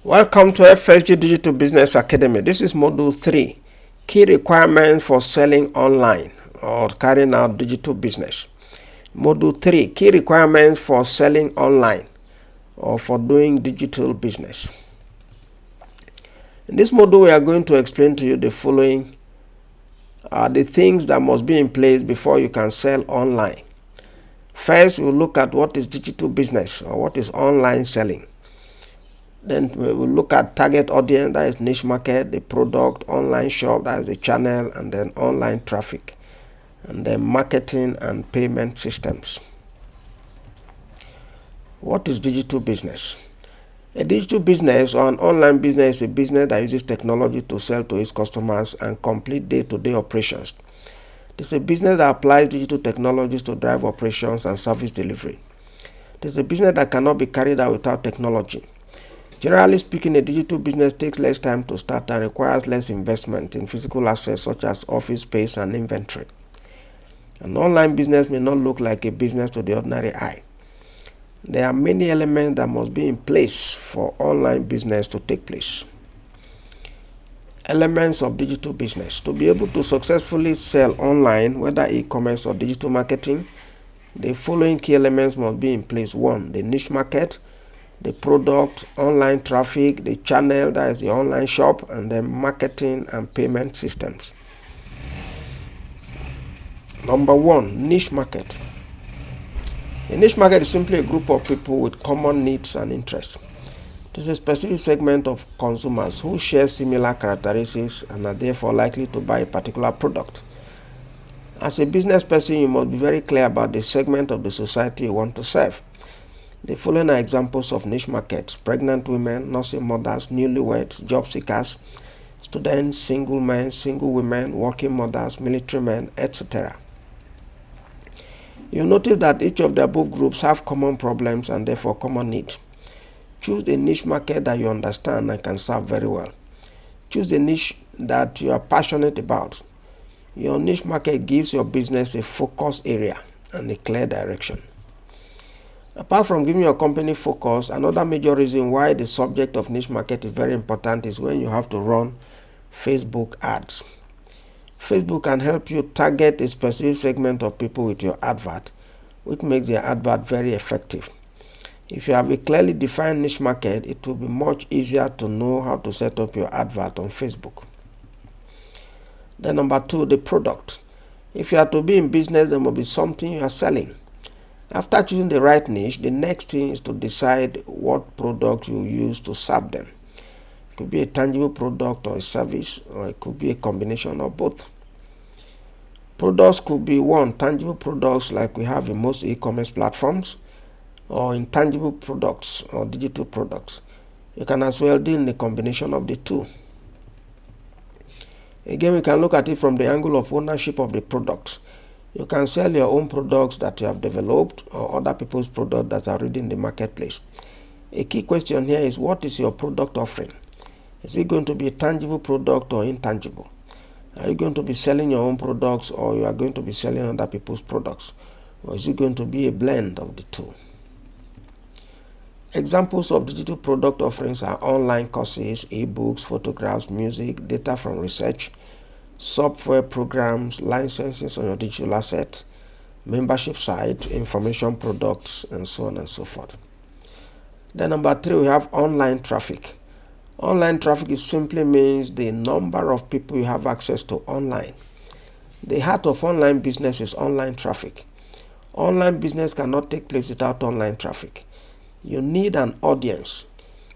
Welcome to FSG Digital Business Academy. This is Module 3, Key Requirements for Selling Online or Carrying Out Digital Business. Module 3, Key Requirements for Selling Online or for Doing Digital Business. In this module, we are going to explain to you the following the things that must be in place before you can sell online. First, we'll look at what is digital business or what is online selling. Then we will look at target audience, that is niche market, the product, online shop, that is the channel, and then online traffic, and then marketing and payment systems. What is digital business? A digital business or an online business is a business that uses technology to sell to its customers and complete day-to-day operations. It is a business that applies digital technologies to drive operations and service delivery. It is a business that cannot be carried out without technology. Generally speaking, a digital business takes less time to start and requires less investment in physical assets such as office space and inventory. An online business may not look like a business to the ordinary eye. There are many elements that must be in place for online business to take place. Elements of digital business. To be able to successfully sell online, whether e-commerce or digital marketing, the following key elements must be in place. 1. The niche market, the product, online traffic, the channel, that is the online shop, and then marketing and payment systems. Number 1, niche market. A niche market is simply a group of people with common needs and interests. It is a specific segment of consumers who share similar characteristics and are therefore likely to buy a particular product. As a business person, you must be very clear about the segment of the society you want to serve. The following are examples of niche markets: pregnant women, nursing mothers, newlyweds, job seekers, students, single men, single women, working mothers, military men, etc. You notice that each of the above groups have common problems and therefore common needs. Choose a niche market that you understand and can serve very well. Choose a niche that you are passionate about. Your niche market gives your business a focus area and a clear direction. Apart from giving your company focus, another major reason why the subject of niche market is very important is when you have to run Facebook ads. Facebook can help you target a specific segment of people with your advert, which makes your advert very effective. If you have a clearly defined niche market, it will be much easier to know how to set up your advert on Facebook. Then number 2, the product. If you are to be in business, there must be something you are selling. After choosing the right niche, the next thing is to decide what product you use to serve them. It could be a tangible product or a service, or it could be a combination of both. Products could be 1, tangible products like we have in most e-commerce platforms, or intangible products or digital products. You can as well deal in the combination of the two. Again, we can look at it from the angle of ownership of the products. You can sell your own products that you have developed or other people's products that are already in the marketplace. A key question here is, what is your product offering? Is it going to be a tangible product or intangible? Are you going to be selling your own products or you are going to be selling other people's products? Or is it going to be a blend of the two? Examples of digital product offerings are online courses, e-books, photographs, music, data from research, software programs, licenses on your digital asset, membership site, information products, and so on and so forth. Then number 3, we have online traffic. Online traffic simply means the number of people you have access to online. The heart of online business is online traffic. Online business cannot take place without online traffic. You need an audience.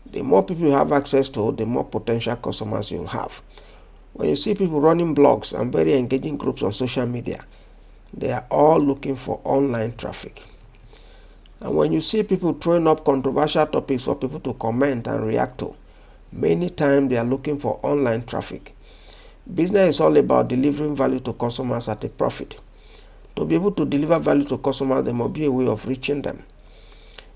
The more people you have access to, the more potential customers you'll have. When you see people running blogs and very engaging groups on social media, they are all looking for online traffic. And when you see people throwing up controversial topics for people to comment and react to, many times they are looking for online traffic. Business is all about delivering value to customers at a profit. To be able to deliver value to customers, there must be a way of reaching them.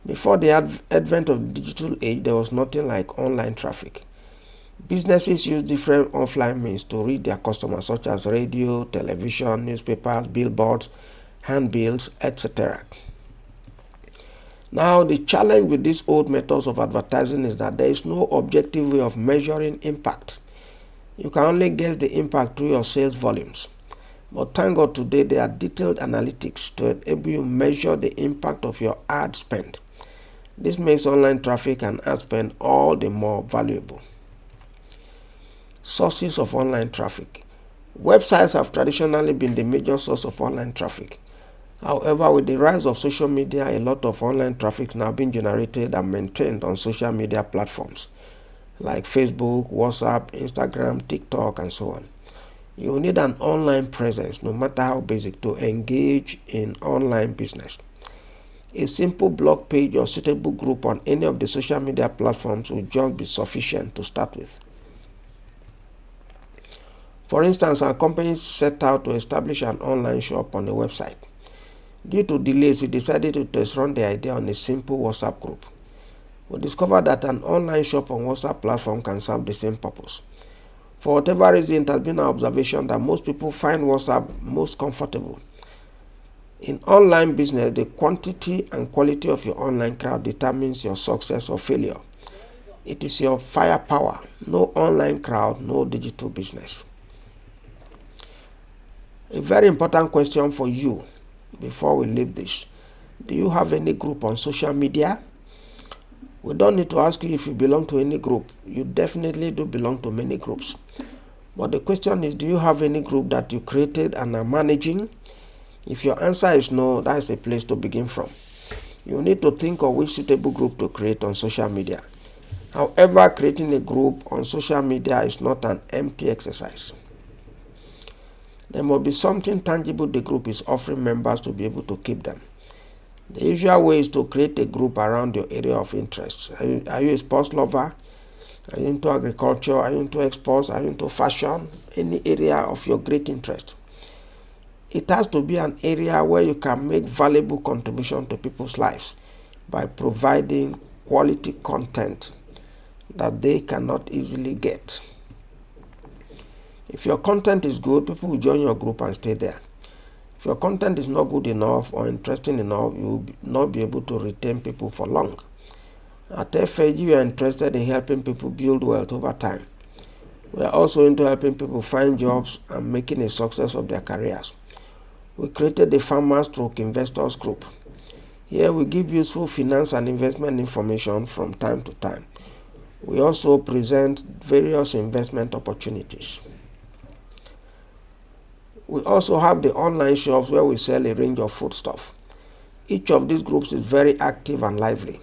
Before the advent of the digital age, there was nothing like online traffic. Businesses use different offline means to reach their customers, such as radio, television, newspapers, billboards, handbills, etc. Now, the challenge with these old methods of advertising is that there is no objective way of measuring impact. You can only guess the impact through your sales volumes. But thank God today there are detailed analytics to enable you measure the impact of your ad spend. This makes online traffic and ad spend all the more valuable. Sources of online traffic. Websites have traditionally been the major source of online traffic. However, with the rise of social media, a lot of online traffic is now being generated and maintained on social media platforms like Facebook, WhatsApp, Instagram, TikTok, and so on. You need an online presence, no matter how basic, to engage in online business. A simple blog page or suitable group on any of the social media platforms will just be sufficient to start with. For instance, our company set out to establish an online shop on a website. Due to delays, we decided to test run the idea on a simple WhatsApp group. We discovered that an online shop on WhatsApp platform can serve the same purpose. For whatever reason, it has been our observation that most people find WhatsApp most comfortable. In online business, the quantity and quality of your online crowd determines your success or failure. It is your firepower. No online crowd, no digital business. A very important question for you before we leave this. Do you have any group on social media? We don't need to ask you if you belong to any group. You definitely do belong to many groups. But the question is, do you have any group that you created and are managing? If your answer is no, that is a place to begin from. You need to think of which suitable group to create on social media. However, creating a group on social media is not an empty exercise. There must be something tangible the group is offering members to be able to keep them. The usual way is to create a group around your area of interest. Are you a sports lover? Are you into agriculture? Are you into exports? Are you into fashion? Any area of your great interest. It has to be an area where you can make valuable contribution to people's lives by providing quality content that they cannot easily get. If your content is good, people will join your group and stay there. If your content is not good enough or interesting enough, you will not be able to retain people for long. At FSG, we are interested in helping people build wealth over time. We are also into helping people find jobs and making a success of their careers. We created the Farmers Stroke Investors Group. Here we give useful finance and investment information from time to time. We also present various investment opportunities. We also have the online shops where we sell a range of foodstuff. Each of these groups is very active and lively.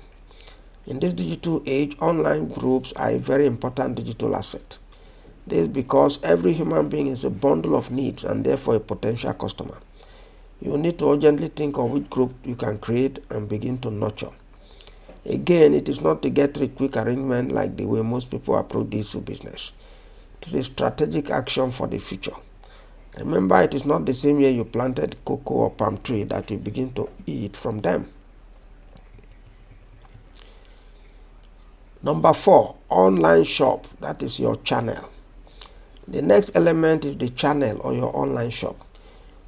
In this digital age, online groups are a very important digital asset. This is because every human being is a bundle of needs and therefore a potential customer. You need to urgently think of which group you can create and begin to nurture. Again, it is not a get-rich-quick arrangement like the way most people approach digital business. It is a strategic action for the future. Remember, it is not the same year you planted cocoa or palm tree that you begin to eat from them. Number 4, online shop. That is your channel. The next element is the channel or your online shop.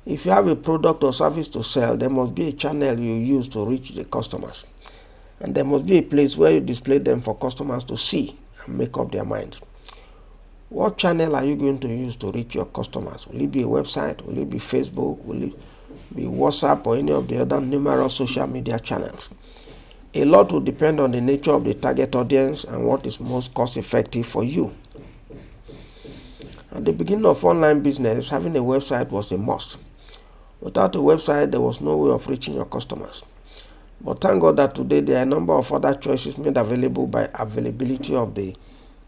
If you have a product or service to sell, there must be a channel you use to reach the customers. And there must be a place where you display them for customers to see and make up their minds. What channel are you going to use to reach your customers? Will it be a website? Will it be Facebook? Will it be WhatsApp or any of the other numerous social media channels? A lot will depend on the nature of the target audience and what is most cost effective for you. At the beginning of online business, having a website was a must. Without a website, there was no way of reaching your customers. But thank God that today there are a number of other choices made available by availability of the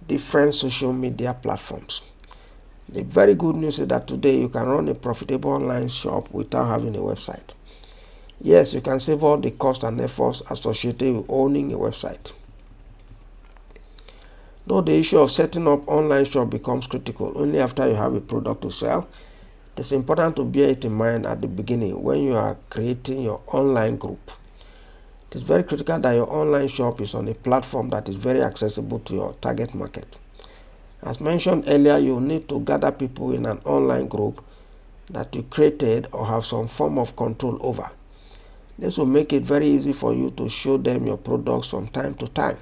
different social media platforms. The very good news is that today you can run a profitable online shop without having a website. Yes, you can save all the costs and efforts associated with owning a website. Though the issue of setting up online shop becomes critical only after you have a product to sell, it is important to bear it in mind at the beginning when you are creating your online group. It is very critical that your online shop is on a platform that is very accessible to your target market. As mentioned earlier, you need to gather people in an online group that you created or have some form of control over. This will make it very easy for you to show them your products from time to time.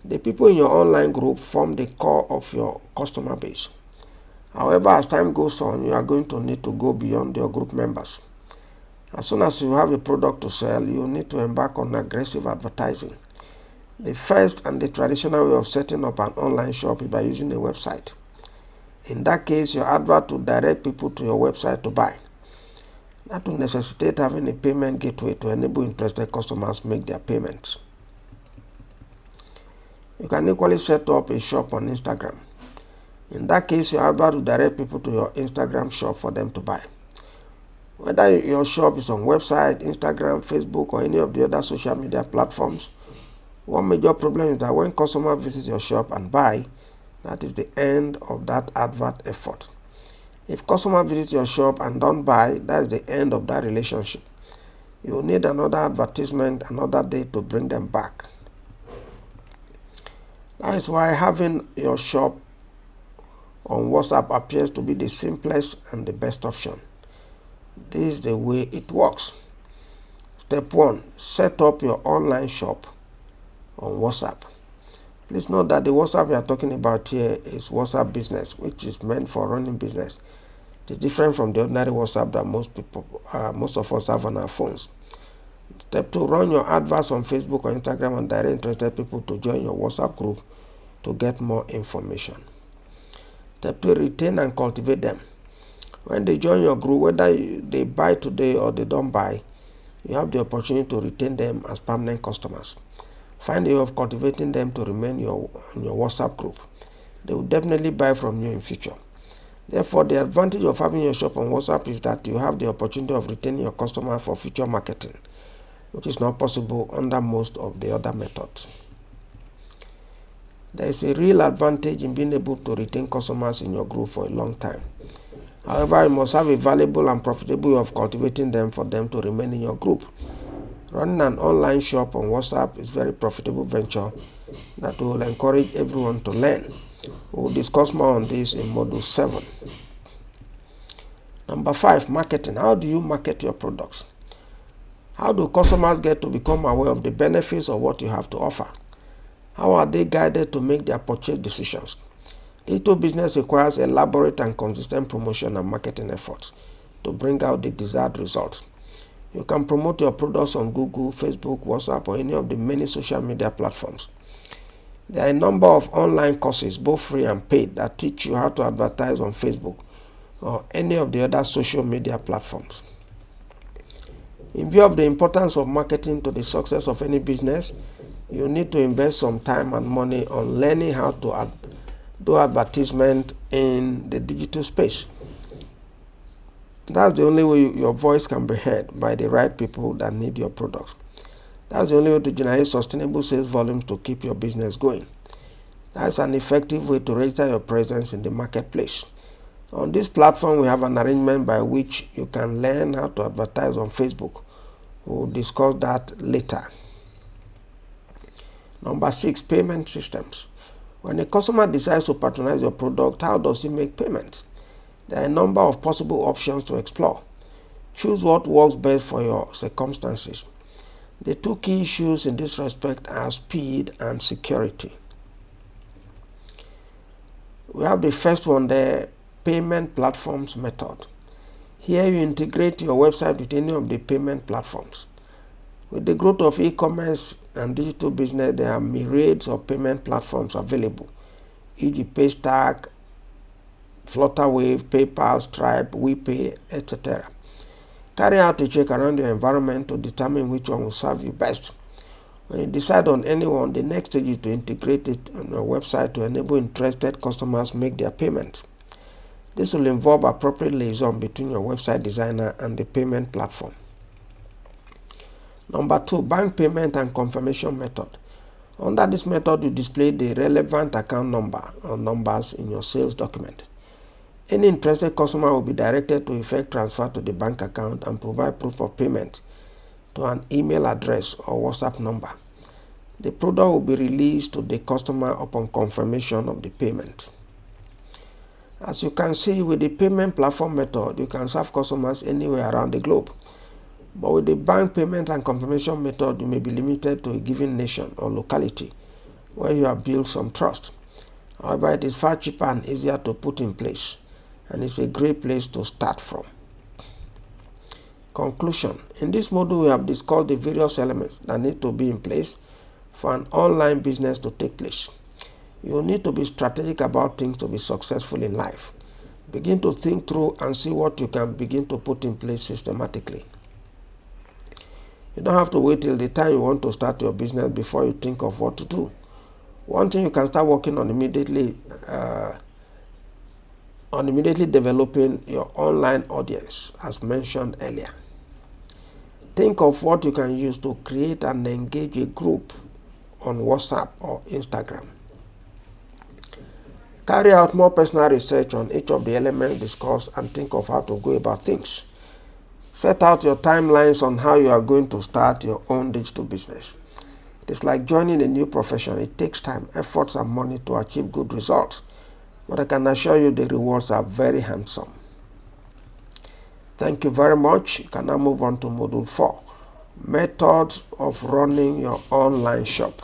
The people in your online group form the core of your customer base. However, as time goes on, you are going to need to go beyond your group members. As soon as you have a product to sell, you need to embark on aggressive advertising. The first and the traditional way of setting up an online shop is by using a website. In that case, your advert will direct people to your website to buy. That will necessitate having a payment gateway to enable interested customers to make their payments. You can equally set up a shop on Instagram. In that case, your advert will direct people to your Instagram shop for them to buy. Whether your shop is on website, Instagram, Facebook, or any of the other social media platforms, one major problem is that when customer visits your shop and buy, that is the end of that advert effort. If customer visits your shop and don't buy, that is the end of that relationship. You will need another advertisement another day to bring them back. That is why having your shop on WhatsApp appears to be the simplest and the best option. This is the way it works. Step 1. Set up your online shop on WhatsApp. Please note that the WhatsApp we are talking about here is WhatsApp Business, which is meant for running business. It is different from the ordinary WhatsApp that most of us have on our phones. Step 2. Run your adverts on Facebook or Instagram and direct interested people to join your WhatsApp group to get more information. Step 3. Retain and cultivate them. When they join your group, whether they buy today or they don't buy, you have the opportunity to retain them as permanent customers. Find a way of cultivating them to remain in your WhatsApp group. They will definitely buy from you in future. Therefore, the advantage of having your shop on WhatsApp is that you have the opportunity of retaining your customer for future marketing, which is not possible under most of the other methods. There is a real advantage in being able to retain customers in your group for a long time. However, you must have a valuable and profitable way of cultivating them for them to remain in your group. Running an online shop on WhatsApp is a very profitable venture that will encourage everyone to learn. We will discuss more on this in Module 7. Number 5, marketing. How do you market your products? How do customers get to become aware of the benefits of what you have to offer? How are they guided to make their purchase decisions? Digital business requires elaborate and consistent promotion and marketing efforts to bring out the desired results. You can promote your products on Google, Facebook, WhatsApp, or any of the many social media platforms. There are a number of online courses, both free and paid, that teach you how to advertise on Facebook or any of the other social media platforms. In view of the importance of marketing to the success of any business, you need to invest some time and money on learning how to do advertisement in the digital space. That's the only way your voice can be heard by the right people that need your products. That's the only way to generate sustainable sales volumes to keep your business going. That's an effective way to register your presence in the marketplace. On this platform, we have an arrangement by which you can learn how to advertise on Facebook. We'll discuss that later. Number 6, payment systems. When a customer decides to patronize your product, how does he make payments? There are a number of possible options to explore. Choose what works best for your circumstances. The 2 key issues in this respect are speed and security. We have the first one there, payment platforms method. Here you integrate your website with any of the payment platforms. With the growth of e-commerce and digital business, there are myriads of payment platforms available, e.g. Paystack, Flutterwave, PayPal, Stripe, WePay, etc. Carry out a check around your environment to determine which one will serve you best. When you decide on any one, the next stage is to integrate it on your website to enable interested customers make their payment. This will involve appropriate liaison between your website designer and the payment platform. Number 2, bank payment and confirmation method. Under this method, you display the relevant account number or numbers in your sales document. Any interested customer will be directed to effect transfer to the bank account and provide proof of payment to an email address or WhatsApp number. The product will be released to the customer upon confirmation of the payment. As you can see, with the payment platform method, you can serve customers anywhere around the globe. But with the bank payment and confirmation method, you may be limited to a given nation or locality where you have built some trust. However, it is far cheaper and easier to put in place, and it's a great place to start from. Conclusion. In this module, we have discussed the various elements that need to be in place for an online business to take place. You need to be strategic about things to be successful in life. Begin to think through and see what you can begin to put in place systematically. You don't have to wait till the time you want to start your business before you think of what to do. One thing you can start working on immediately developing your online audience, as mentioned earlier. Think of what you can use to create and engage a group on WhatsApp or Instagram. Carry out more personal research on each of the elements discussed and think of how to go about things. Set out your timelines on how you are going to start your own digital business. It is like joining a new profession. It takes time, efforts, and money to achieve good results, but I can assure you the rewards are very handsome. Thank you very much. You can now move on to Module 4, Methods of Running Your Online Shop.